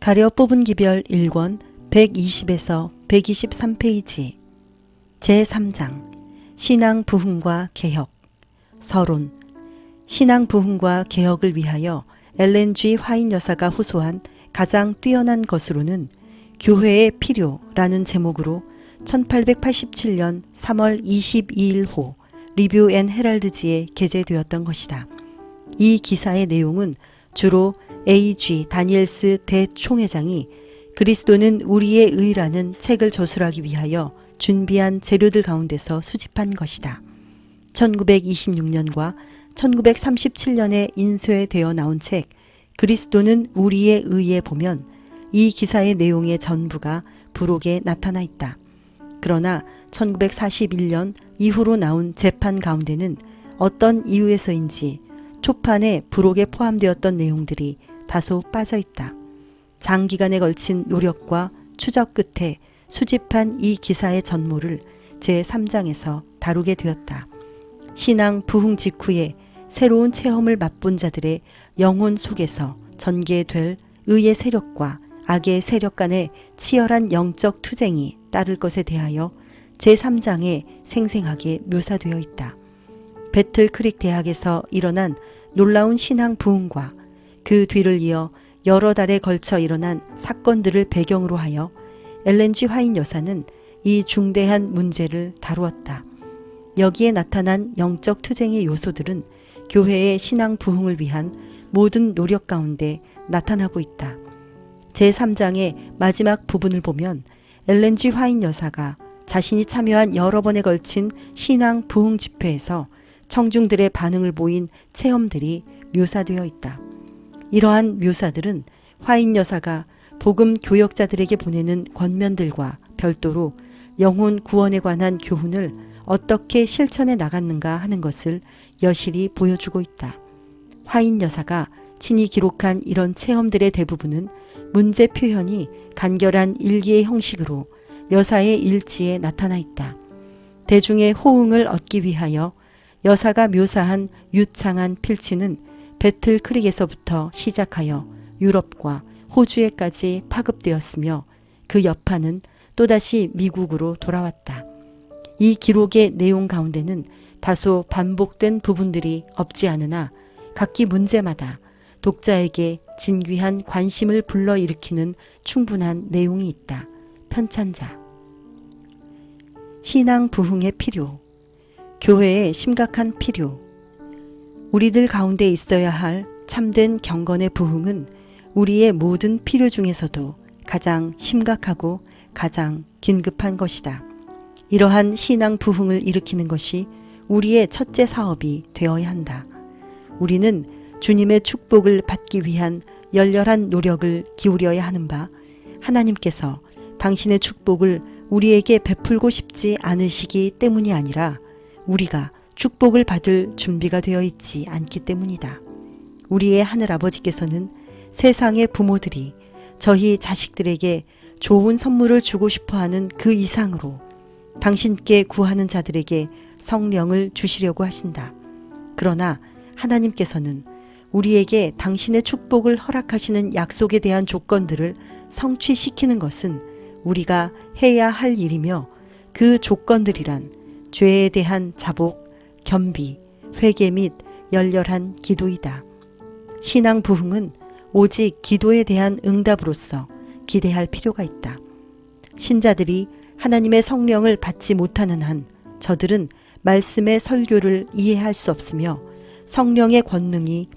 가려 뽑은 기별 1권 120에서 123페이지 제3장 신앙 부흥과 개혁 서론 신앙 부흥과 개혁을 위하여 엘렌 G. 화인 여사가 호소한 가장 뛰어난 것으로는 교회의 필요라는 제목으로 1887년 3월 22일호 리뷰 앤 헤럴드지에 게재되었던 것이다. 이 기사의 내용은 주로 A.G. 다니엘스 대총회장이 그리스도는 우리의 의라는 책을 저술하기 위하여 준비한 재료들 가운데서 수집한 것이다. 1926년과 1937년에 인쇄되어 나온 책 그리스도는 우리의 의에 보면 이 기사의 내용의 전부가 부록에 나타나 있다. 그러나 1941년 이후로 나온 재판 가운데는 어떤 이유에서인지 초판에 부록에 포함되었던 내용들이 다소 빠져 있다. 장기간에 걸친 노력과 추적 끝에 수집한 이 기사의 전모를 제3장에서 다루게 되었다. 신앙 부흥 직후에 새로운 체험을 맛본 자들의 영혼 속에서 전개될 의의 세력과 악의 세력 간의 치열한 영적 투쟁이 따를 것에 대하여 제3장에 생생하게 묘사되어 있다. 배틀 크릭 대학에서 일어난 놀라운 신앙 부흥과 그 뒤를 이어 여러 달에 걸쳐 일어난 사건들을 배경으로 하여 엘렌 G. 화인 여사는 이 중대한 문제를 다루었다. 여기에 나타난 영적 투쟁의 요소들은 교회의 신앙 부흥을 위한 모든 노력 가운데 나타나고 있다. 제3장의 마지막 부분을 보면 엘렌 G. 화인 여사가 자신이 참여한 여러 번에 걸친 신앙 부흥 집회에서 청중들의 반응을 보인 체험들이 묘사되어 있다. 이러한 묘사들은 화인 여사가 복음 교역자들에게 보내는 권면들과 별도로 영혼 구원에 관한 교훈을 어떻게 실천해 나갔는가 하는 것을 여실히 보여주고 있다. 화인 여사가 친히 기록한 이런 체험들의 대부분은 문제 표현이 간결한 일기의 형식으로 여사의 일지에 나타나 있다. 대중의 호응을 얻기 위하여 여사가 묘사한 유창한 필치는 배틀 크릭에서부터 시작하여 유럽과 호주에까지 파급되었으며 그 여파는 또다시 미국으로 돌아왔다. 이 기록의 내용 가운데는 다소 반복된 부분들이 없지 않으나 각기 문제마다 독자에게 진귀한 관심을 불러일으키는 충분한 내용이 있다. 편찬자 신앙 부흥의 필요 교회의 심각한 필요 우리들 가운데 있어야 할 참된 경건의 부흥은 우리의 모든 필요 중에서도 가장 심각하고 가장 긴급한 것이다. 이러한 신앙 부흥을 일으키는 것이 우리의 첫째 사업이 되어야 한다. 우리는 주님의 축복을 받기 위한 열렬한 노력을 기울여야 하는 바 하나님께서 당신의 축복을 우리에게 베풀고 싶지 않으시기 때문이 아니라 우리가 축복을 받을 준비가 되어 있지 않기 때문이다. 우리의 하늘아버지께서는 세상의 부모들이 저희 자식들에게 좋은 선물을 주고 싶어하는 그 이상으로 당신께 구하는 자들에게 성령을 주시려고 하신다. 그러나 하나님께서는 우리에게 당신의 축복을 허락하시는 약속에 대한 조건들을 성취시키는 것은 우리가 해야 할 일이며 그 조건들이란 죄에 대한 자복, 겸비, 회개 및 열렬한 기도이다. 신앙 부흥은 오직 기도에 대한 응답으로서 기대할 필요가 있다. 신자들이 하나님의 성령을 받지 못하는 한 저들은 말씀의 설교를 이해할 수 없으며 성령의 권능이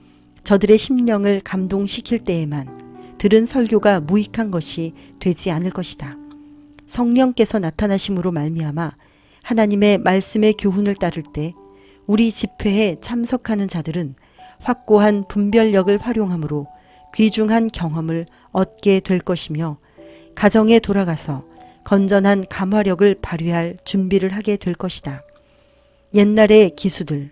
저들의 심령을 감동시킬 때에만 들은 설교가 무익한 것이 되지 않을 것이다. 성령께서 나타나심으로 말미암아 하나님의 말씀의 교훈을 따를 때 우리 집회에 참석하는 자들은 확고한 분별력을 활용함으로 귀중한 경험을 얻게 될 것이며 가정에 돌아가서 건전한 감화력을 발휘할 준비를 하게 될 것이다. 옛날의 기수들,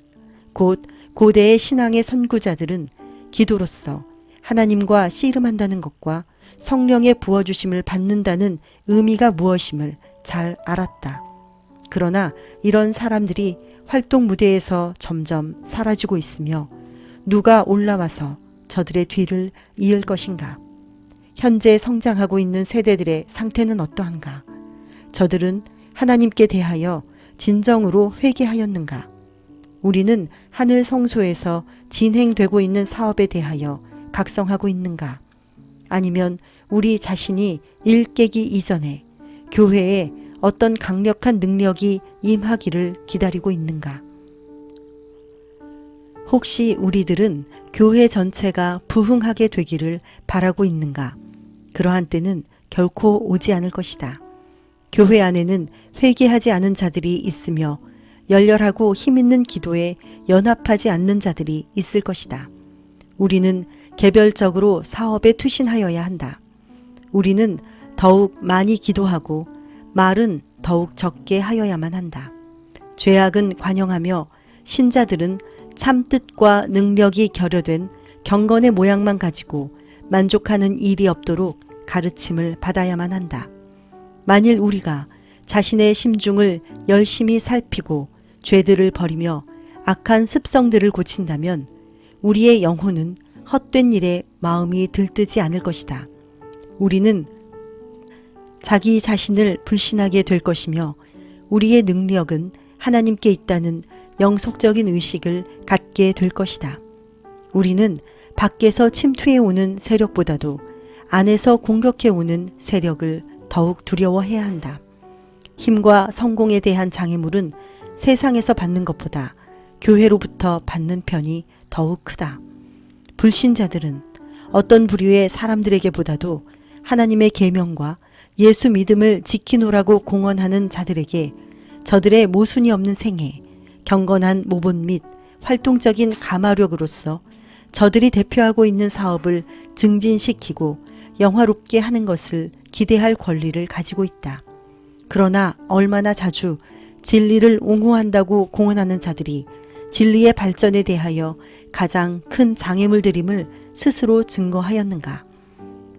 곧 고대의 신앙의 선구자들은 기도로서 하나님과 씨름한다는 것과 성령의 부어주심을 받는다는 의미가 무엇임을 잘 알았다. 그러나 이런 사람들이 활동 무대에서 점점 사라지고 있으며 누가 올라와서 저들의 뒤를 이을 것인가? 현재 성장하고 있는 세대들의 상태는 어떠한가? 저들은 하나님께 대하여 진정으로 회개하였는가? 우리는 하늘 성소에서 진행되고 있는 사업에 대하여 각성하고 있는가? 아니면 우리 자신이 일 깨기 이전에 교회에 어떤 강력한 능력이 임하기를 기다리고 있는가? 혹시 우리들은 교회 전체가 부흥하게 되기를 바라고 있는가? 그러한 때는 결코 오지 않을 것이다. 교회 안에는 회개하지 않은 자들이 있으며 열렬하고 힘있는 기도에 연합하지 않는 자들이 있을 것이다. 우리는 개별적으로 사업에 투신하여야 한다. 우리는 더욱 많이 기도하고 말은 더욱 적게 하여야만 한다. 죄악은 관영하며 신자들은 참뜻과 능력이 결여된 경건의 모양만 가지고 만족하는 일이 없도록 가르침을 받아야만 한다. 만일 우리가 자신의 심중을 열심히 살피고 죄들을 버리며 악한 습성들을 고친다면 우리의 영혼은 헛된 일에 마음이 들뜨지 않을 것이다. 우리는 자기 자신을 불신하게 될 것이며 우리의 능력은 하나님께 있다는 영속적인 의식을 갖게 될 것이다. 우리는 밖에서 침투해 오는 세력보다도 안에서 공격해 오는 세력을 더욱 두려워해야 한다. 힘과 성공에 대한 장애물은 세상에서 받는 것보다 교회로부터 받는 편이 더욱 크다. 불신자들은 어떤 부류의 사람들에게보다도 하나님의 계명과 예수 믿음을 지키노라고 공언하는 자들에게 저들의 모순이 없는 생애, 경건한 모본 및 활동적인 가마력으로서 저들이 대표하고 있는 사업을 증진시키고 영화롭게 하는 것을 기대할 권리를 가지고 있다. 그러나 얼마나 자주 진리를 옹호한다고 공언하는 자들이 진리의 발전에 대하여 가장 큰 장애물들임을 스스로 증거하였는가?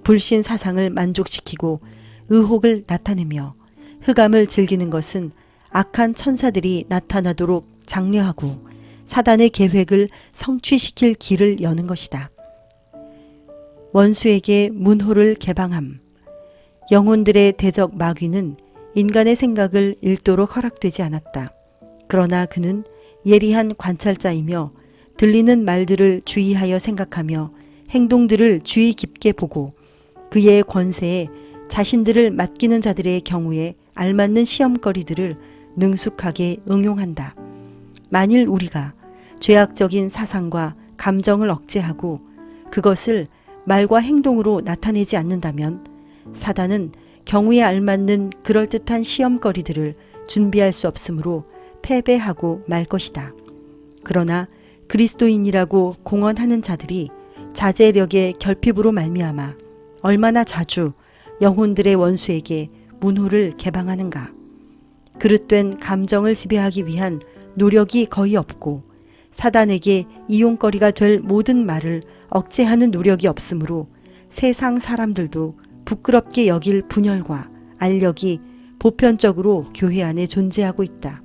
불신 사상을 만족시키고 의혹을 나타내며 흑암을 즐기는 것은 악한 천사들이 나타나도록 장려하고 사단의 계획을 성취시킬 길을 여는 것이다. 원수에게 문호를 개방함. 영혼들의 대적 마귀는 인간의 생각을 읽도록 허락되지 않았다. 그러나 그는 예리한 관찰자이며 들리는 말들을 주의하여 생각하며 행동들을 주의 깊게 보고 그의 권세에 자신들을 맡기는 자들의 경우에 알맞는 시험거리들을 능숙하게 응용한다. 만일 우리가 죄악적인 사상과 감정을 억제하고 그것을 말과 행동으로 나타내지 않는다면 사단은 경우에 알맞는 그럴듯한 시험거리들을 준비할 수 없으므로 패배하고 말 것이다. 그러나 그리스도인이라고 공언하는 자들이 자제력의 결핍으로 말미암아 얼마나 자주 영혼들의 원수에게 문호를 개방하는가. 그릇된 감정을 지배하기 위한 노력이 거의 없고 사단에게 이용거리가 될 모든 말을 억제하는 노력이 없으므로 세상 사람들도 부끄럽게 여길 분열과 알력이 보편적으로 교회 안에 존재하고 있다.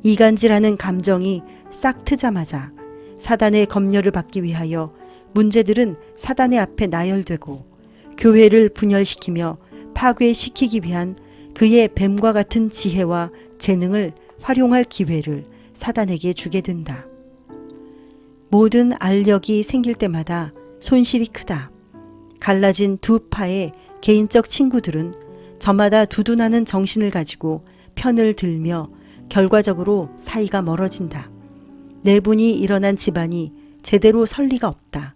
이간질하는 감정이 싹 트자마자 사단의 검열을 받기 위하여 문제들은 사단의 앞에 나열되고 교회를 분열시키며 파괴시키기 위한 그의 뱀과 같은 지혜와 재능을 활용할 기회를 사단에게 주게 된다. 모든 알력이 생길 때마다 손실이 크다. 갈라진 두 파의 개인적 친구들은 저마다 두둔하는 정신을 가지고 편을 들며 결과적으로 사이가 멀어진다. 내분이 일어난 집안이 제대로 설 리가 없다.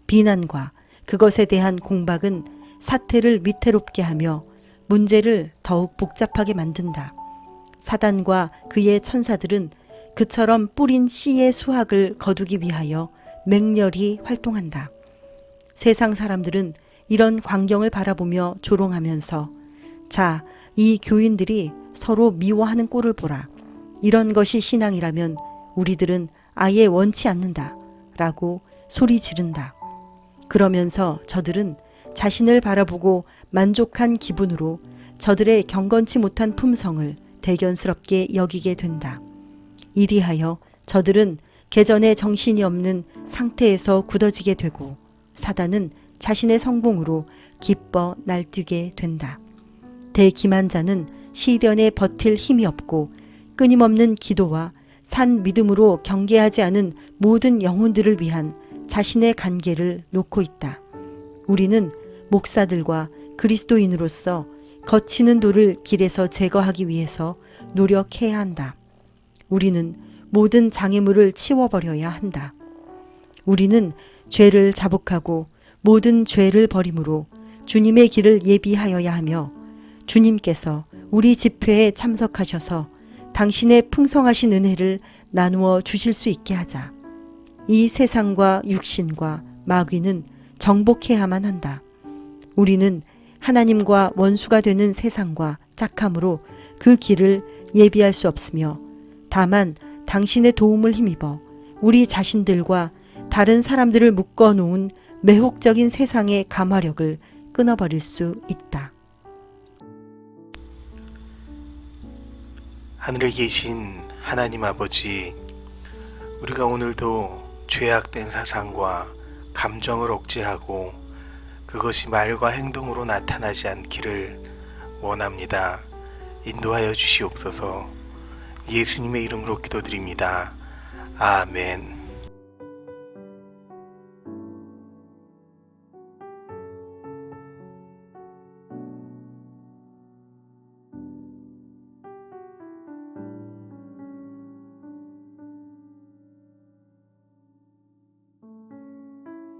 비난과 그것에 대한 공박은 사태를 위태롭게 하며 문제를 더욱 복잡하게 만든다. 사단과 그의 천사들은 그처럼 뿌린 씨의 수확을 거두기 위하여 맹렬히 활동한다. 세상 사람들은 이런 광경을 바라보며 조롱하면서 자, 이 교인들이 서로 미워하는 꼴을 보라. 이런 것이 신앙이라면 우리들은 아예 원치 않는다. 라고 소리 지른다. 그러면서 저들은 자신을 바라보고 만족한 기분으로 저들의 경건치 못한 품성을 대견스럽게 여기게 된다. 이리하여 저들은 개전에 정신이 없는 상태에서 굳어지게 되고 사단은 자신의 성공으로 기뻐 날뛰게 된다. 대기만자는 시련에 버틸 힘이 없고 끊임없는 기도와 산 믿음으로 경계하지 않은 모든 영혼들을 위한 자신의 간계를 놓고 있다. 우리는 목사들과 그리스도인으로서 거치는 돌을 길에서 제거하기 위해서 노력해야 한다. 우리는 모든 장애물을 치워버려야 한다. 우리는 죄를 자복하고 모든 죄를 버림으로 주님의 길을 예비하여야 하며 주님께서 우리 집회에 참석하셔서 당신의 풍성하신 은혜를 나누어 주실 수 있게 하자. 이 세상과 육신과 마귀는 정복해야만 한다. 우리는 하나님과 원수가 되는 세상과 짝함으로 그 길을 예비할 수 없으며 다만 당신의 도움을 힘입어 우리 자신들과 다른 사람들을 묶어놓은 매혹적인 세상의 감화력을 끊어버릴 수 있다. 하늘에 계신 하나님 아버지, 우리가 오늘도 죄악된 사상과 감정을 억제하고 그것이 말과 행동으로 나타나지 않기를 원합니다. 인도하여 주시옵소서. 예수님의 이름으로 기도드립니다. 아멘.